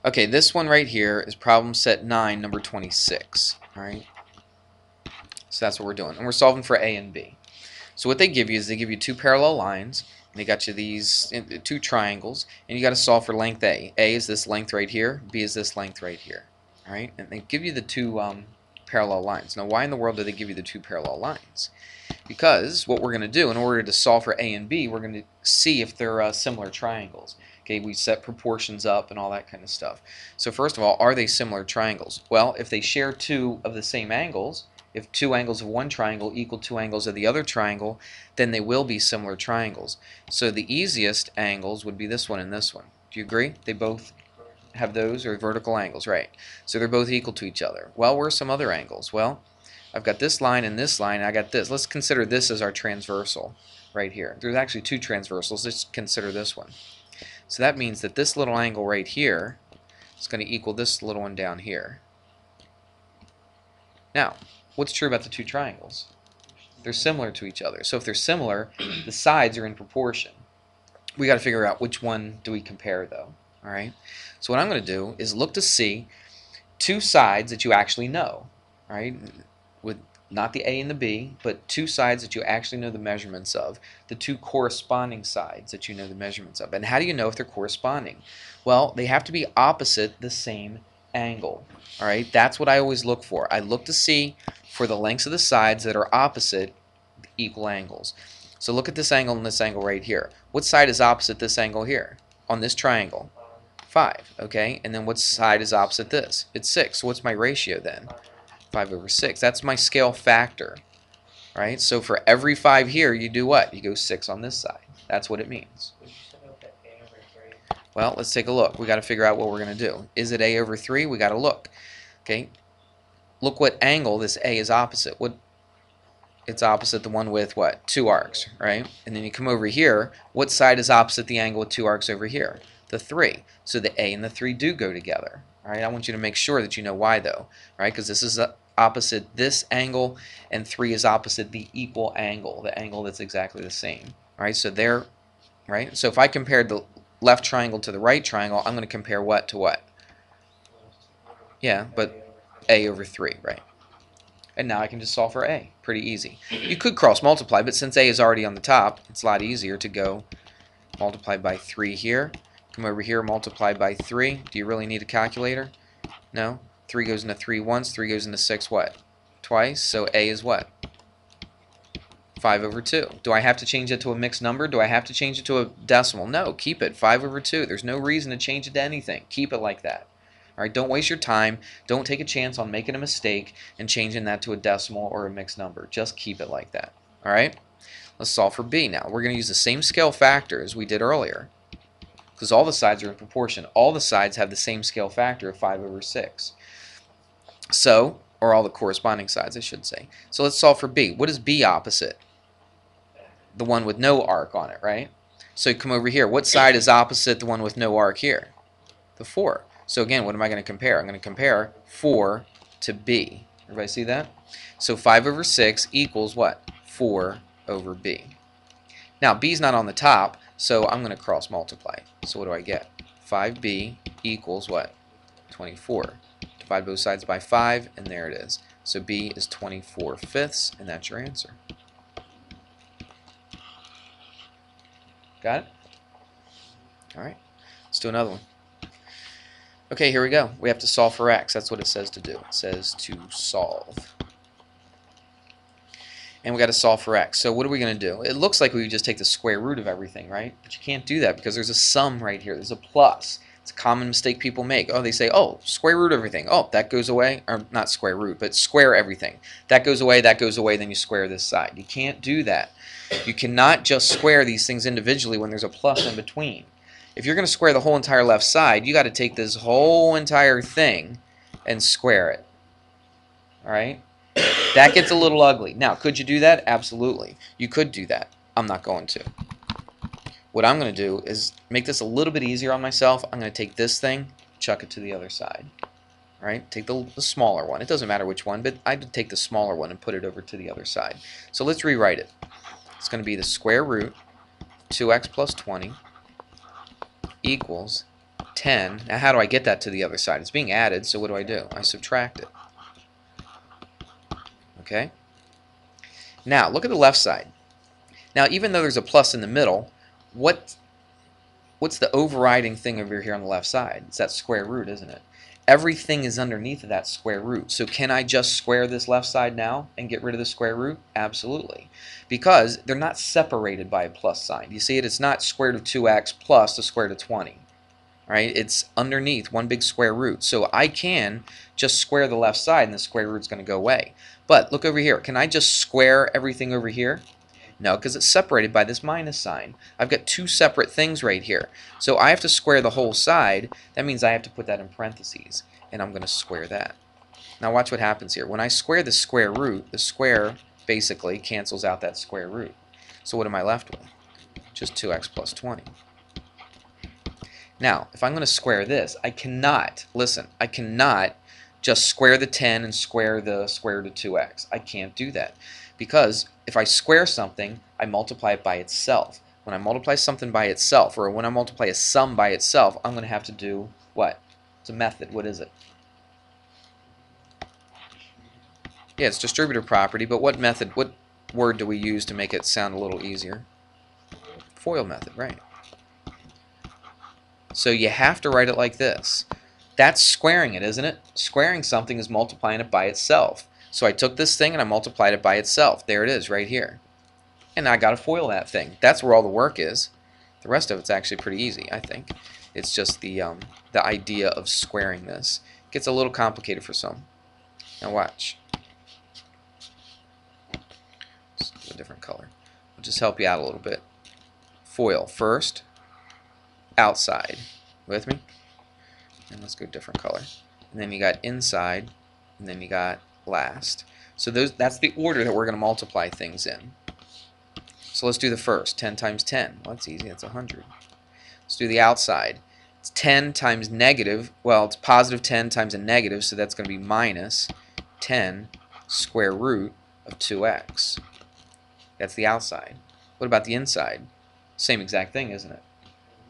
Okay, this one right here is problem set 9, number 26. Alright, so that's what we're doing. And we're solving for A and B. So what they give you is they give you two parallel lines. And they got you these two triangles. And you got to solve for length A. A is this length right here. B is this length right here. Alright, and they give you the two parallel lines. Now why in the world do they give you the two parallel lines? Because what we're going to do, in order to solve for A and B, we're going to see if they're similar triangles. Okay, we set proportions up and all that kind of stuff. So first of all, are they similar triangles? Well, if they share two of the same angles, if two angles of one triangle equal two angles of the other triangle, then they will be similar triangles. So the easiest angles would be this one and this one. Do you agree? They both have those, or vertical angles, right? So they're both equal to each other. Well, where are some other angles? Well, I've got this line and this line, and I got this. Let's consider this as our transversal right here. There's actually two transversals. Let's consider this one. So that means that this little angle right here is going to equal this little one down here. Now, what's true about the two triangles? They're similar to each other. So if they're similar, the sides are in proportion. We got to figure out which one do we compare, though. All right. So what I'm going to do is look to see two sides that you actually know. All right, with not the A and the B, but two sides that you actually know the measurements of, the two corresponding sides that you know the measurements of. And how do you know if they're corresponding? Well, they have to be opposite the same angle. All right, that's what I always look for. I look to see for the lengths of the sides that are opposite equal angles. So look at this angle and this angle right here. What side is opposite this angle here on this triangle? 5. Okay, and then what side is opposite this? It's 6. So what's my ratio then? 5/6. That's my scale factor, right? So for every 5 here, you do what? You go 6 on this side. That's what it means. Well, let's take a look. We got to figure out what we're going to do. Is it A over 3? We got to look. Okay, look what angle this A is opposite. It's opposite the one with what? 2 arcs, right? And then you come over here. What side is opposite the angle with 2 arcs over here? The 3. So the A and the 3 do go together. All right, I want you to make sure that you know why, though, right? Because this is opposite this angle, and 3 is opposite the equal angle, the angle that's exactly the same. All right, so they're right. So if I compared the left triangle to the right triangle, I'm going to compare what to what? Yeah, but A over 3, right? And now I can just solve for A. Pretty easy. You could cross multiply, but since A is already on the top, it's a lot easier to go multiply by 3 here. Come over here, multiply by 3. Do you really need a calculator? No. 3 goes into 3 once, 3 goes into 6 what? Twice. So A is what? 5/2. Do I have to change it to a mixed number? Do I have to change it to a decimal? No, keep it. 5/2. There's no reason to change it to anything. Keep it like that. All right, don't waste your time. Don't take a chance on making a mistake and changing that to a decimal or a mixed number. Just keep it like that. All right? Let's solve for B now. We're going to use the same scale factor as we did earlier, because all the sides are in proportion. All the sides have the same scale factor of 5/6. So, or all the corresponding sides, I should say. So let's solve for B. What is B opposite? The one with no arc on it, right? So you come over here. What side is opposite the one with no arc here? The 4. So again, what am I going to compare? I'm going to compare 4 to B. Everybody see that? So 5/6 equals what? 4 over B. Now, B is not on the top, so I'm going to cross multiply. So what do I get? 5B equals what? 24. Divide both sides by 5, and there it is. So B is 24/5, and that's your answer. Got it? All right. Let's do another one. Okay, here we go. We have to solve for x. That's what it says to do. It says to solve. And we got to solve for x. So what are we going to do? It looks like we would just take the square root of everything, right? But you can't do that because there's a sum right here. There's a plus. It's a common mistake people make. Oh, they say, oh, square root everything. Oh, that goes away. Or not square root, but square everything. That goes away, then you square this side. You can't do that. You cannot just square these things individually when there's a plus in between. If you're going to square the whole entire left side, you got to take this whole entire thing and square it. All right? That gets a little ugly. Now, could you do that? Absolutely. You could do that. I'm not going to. What I'm going to do is make this a little bit easier on myself. I'm going to take this thing, chuck it to the other side. All right? Take the smaller one. It doesn't matter which one, but I'd take the smaller one and put it over to the other side. So let's rewrite it. It's going to be the square root 2x plus 20 equals 10. Now how do I get that to the other side? It's being added, so what do? I subtract it. Okay? Now, look at the left side. Now, even though there's a plus in the middle, what's the overriding thing over here on the left side? It's that square root, isn't it? Everything is underneath of that square root. So can I just square this left side now and get rid of the square root? Absolutely. Because they're not separated by a plus sign. You see it? It's not square root of 2x plus the square root of 20. Right? It's underneath one big square root. So I can just square the left side and the square root's going to go away. But look over here. Can I just square everything over here? No, because it's separated by this minus sign. I've got two separate things right here. So I have to square the whole side. That means I have to put that in parentheses. And I'm going to square that. Now watch what happens here. When I square the square root, the square basically cancels out that square root. So what am I left with? Just 2x plus 20. Now, if I'm going to square this, I cannot, listen, I cannot just square the 10 and square the square root of 2x. I can't do that. Because if I square something, I multiply it by itself. When I multiply something by itself, or when I multiply a sum by itself, I'm going to have to do what? It's a method. What is it? Yeah, it's distributive property, but what method, what word do we use to make it sound a little easier? FOIL method, right. So you have to write it like this. That's squaring it, isn't it? Squaring something is multiplying it by itself. So I took this thing and I multiplied it by itself. There it is, right here. And I got to FOIL that thing. That's where all the work is. The rest of it's actually pretty easy, I think. It's just the idea of squaring this. It gets a little complicated for some. Now watch. Let's do a different color. I'll just help you out a little bit. FOIL first, outside. With me? And let's go different color. And then you got inside, and then you got last. So that's the order that we're going to multiply things in. So let's do the first. 10 times 10. Well, that's easy. That's 100. Let's do the outside. It's 10 times negative. Well, it's positive 10 times a negative, so that's going to be minus 10 square root of 2x. That's the outside. What about the inside? Same exact thing, isn't it?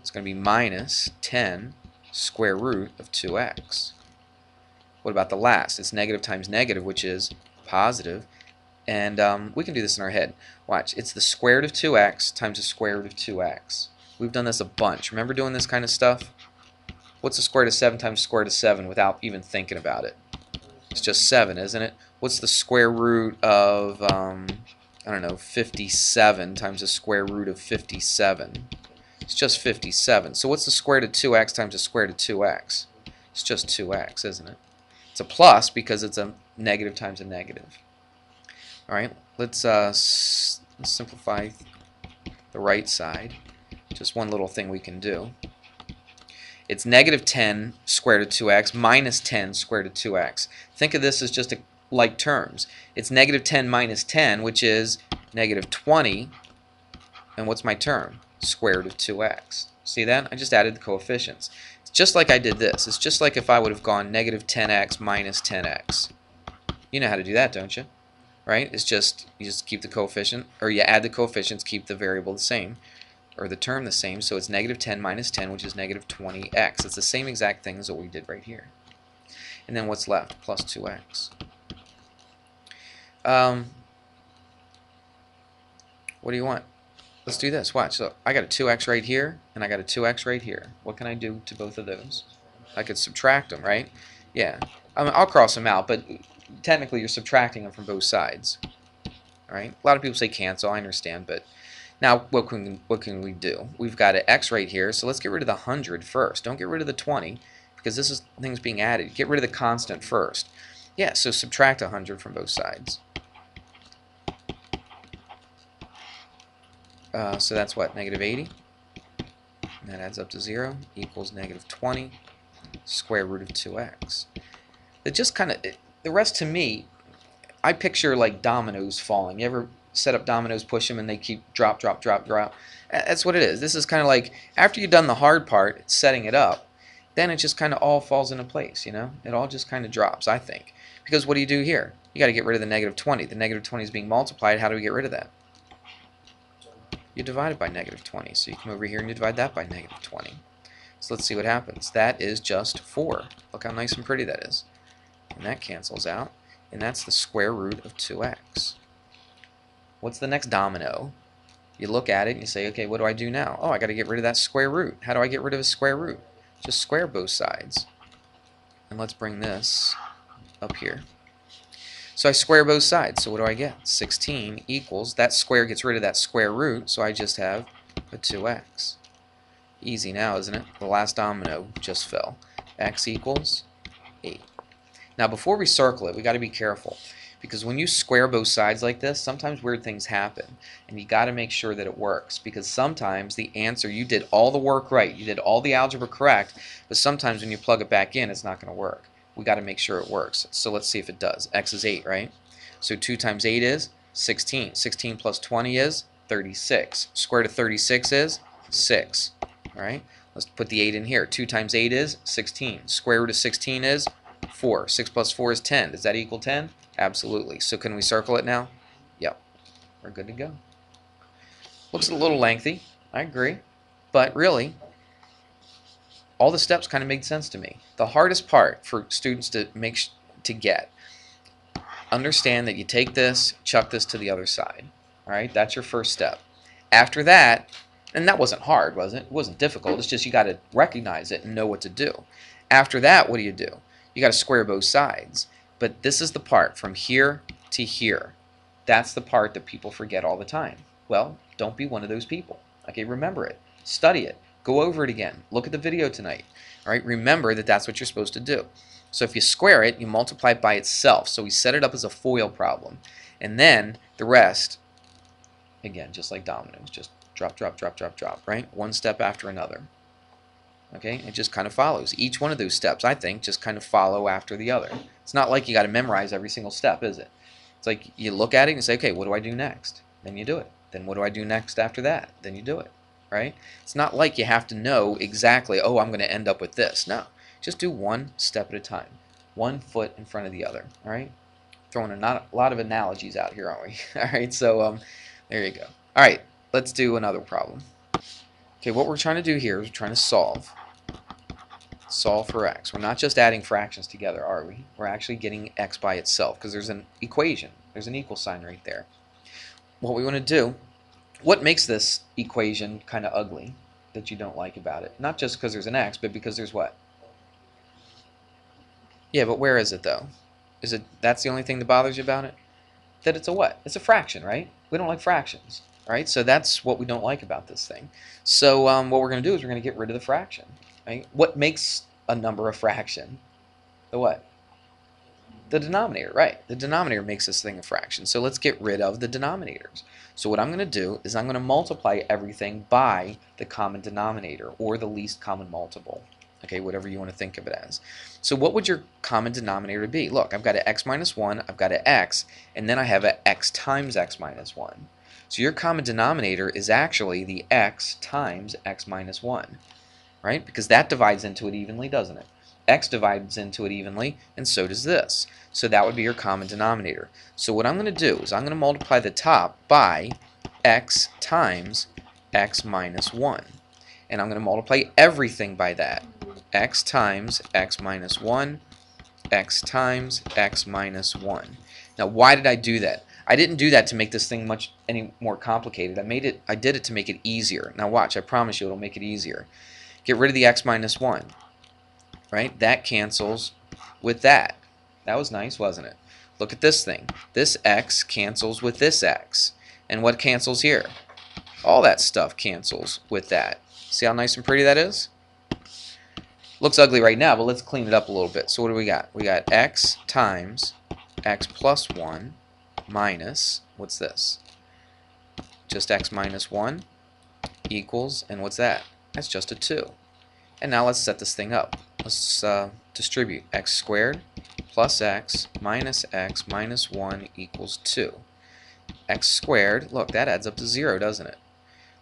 It's going to be minus 10 square root of 2x. What about the last? It's negative times negative, which is positive. And we can do this in our head. Watch. It's the square root of 2x times the square root of 2x. We've done this a bunch. Remember doing this kind of stuff? What's the square root of 7 times the square root of 7 without even thinking about it? It's just 7, isn't it? What's the square root of, I don't know, 57 times the square root of 57? It's just 57. So what's the square root of 2x times the square root of 2x? It's just 2x, isn't it? It's a plus because it's a negative times a negative. Alright, let's simplify the right side. Just one little thing we can do. It's negative 10 square root of 2x minus 10 square root of 2x. Think of this as just like terms. It's negative 10 minus 10, which is negative 20. And what's my term? Square root of 2x. See that? I just added the coefficients. It's just like I did this. It's just like if I would have gone negative 10x minus 10x. You know how to do that, don't you? Right? It's just, you just keep the coefficient, or you add the coefficients, keep the variable the same, or the term the same, so it's negative 10 minus 10, which is negative 20x. It's the same exact thing as what we did right here. And then what's left? Plus 2x. What do you want? Let's do this. Watch. So I got a 2x right here, and I got a 2x right here. What can I do to both of those? I could subtract them, right? Yeah. I'll cross them out, but technically you're subtracting them from both sides. All right. A lot of people say cancel. I understand, but now what can we do? We've got an x right here, so let's get rid of the 100 first. Don't get rid of the 20 because this is things being added. Get rid of the constant first. Yeah. So subtract 100 from both sides. So that's what, negative 80? And that adds up to 0 equals negative 20 square root of 2x. It just kind of, the rest to me, I picture like dominoes falling. You ever set up dominoes, push them, and they keep drop, drop, drop, drop? That's what it is. This is kind of like, after you've done the hard part, setting it up, then it just kind of all falls into place, you know? It all just kind of drops, I think. Because what do you do here? You got to get rid of the negative 20. The negative 20 is being multiplied. How do we get rid of that? You divide it by negative 20. So you come over here and you divide that by negative 20. So let's see what happens. That is just 4. Look how nice and pretty that is. And that cancels out. And that's the square root of 2x. What's the next domino? You look at it and you say, okay, what do I do now? Oh, I got to get rid of that square root. How do I get rid of a square root? Just square both sides. And let's bring this up here. So I square both sides. So what do I get? 16 equals, that square gets rid of that square root, so I just have a 2x. Easy now, isn't it? The last domino just fell. X equals 8. Now before we circle it, we got to be careful, because when you square both sides like this, sometimes weird things happen, and you got to make sure that it works, because sometimes the answer, you did all the work right, you did all the algebra correct, but sometimes when you plug it back in, it's not going to work. We got to make sure it works. So let's see if it does. X is 8, right? So 2 times 8 is 16. 16 plus 20 is 36. Square root of 36 is 6. Right? Let's put the 8 in here. 2 times 8 is 16. Square root of 16 is 4. 6 plus 4 is 10. Does that equal 10? Absolutely. So can we circle it now? Yep. We're good to go. Looks a little lengthy. I agree. But really, all the steps kind of made sense to me. The hardest part for students to get, understand that you take this, chuck this to the other side. All right? That's your first step. After that, and that wasn't hard, was it? It wasn't difficult. It's just you got to recognize it and know what to do. After that, what do? You got to square both sides. But this is the part from here to here. That's the part that people forget all the time. Well, don't be one of those people. Okay, remember it. Study it. Go over it again. Look at the video tonight. All right, remember that that's what you're supposed to do. So if you square it, you multiply it by itself. So we set it up as a FOIL problem. And then the rest, again, just like dominoes, just drop, drop, drop, drop, drop, right? One step after another. Okay, it just kind of follows. Each one of those steps, I think, just kind of follow after the other. It's not like you got to memorize every single step, is it? It's like you look at it and say, okay, what do I do next? Then you do it. Then what do I do next after that? Then you do it. Right? It's not like you have to know exactly, oh, I'm going to end up with this. No, just do one step at a time. One foot in front of the other. All right? Throwing a lot of analogies out here, aren't we? All right, so there you go. All right, let's do another problem. Okay, what we're trying to do here is we're trying to solve for x. We're not just adding fractions together, are we? We're actually getting x by itself, because there's an equation. There's an equal sign right there. What we want to do, what makes this equation kind of ugly that you don't like about it? Not just because there's an x, but because there's what? Yeah, but where is it though? Is it that's the only thing that bothers you about it? That it's a what? It's a fraction, right? We don't like fractions, right? So that's what we don't like about this thing. So what we're going to do is we're going to get rid of the fraction, right? What makes a number a fraction? The what? The denominator, right? The denominator makes this thing a fraction. So let's get rid of the denominators. So what I'm going to do is I'm going to multiply everything by the common denominator, or the least common multiple. Okay, whatever you want to think of it as. So what would your common denominator be? Look, I've got an x minus 1, I've got an x, and then I have an x times x minus 1. So your common denominator is actually the x times x minus 1, right? Because that divides into it evenly, doesn't it? X divides into it evenly, and so does this. So that would be your common denominator. So what I'm going to do is I'm going to multiply the top by x times x minus 1. And I'm going to multiply everything by that. X times x minus 1, x times x minus 1. Now why did I do that? I didn't do that to make this thing any more complicated. I did it to make it easier. Now watch, I promise you it'll make it easier. Get rid of the x minus 1. Right? That cancels with that. That was nice, wasn't it? Look at this thing. This x cancels with this x. And what cancels here? All that stuff cancels with that. See how nice and pretty that is? Looks ugly right now, but let's clean it up a little bit. So what do we got? We got x times x plus 1 minus, what's this? Just x minus 1 equals, and what's that? That's just a 2. And now let's set this thing up. Let's distribute x squared plus x minus 1 equals 2. X squared, look, that adds up to 0, doesn't it?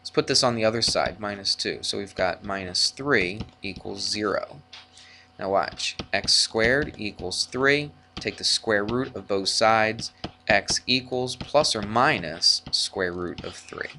Let's put this on the other side, minus 2. So we've got minus 3 equals 0. Now watch. X squared equals 3. Take the square root of both sides. X equals plus or minus square root of 3.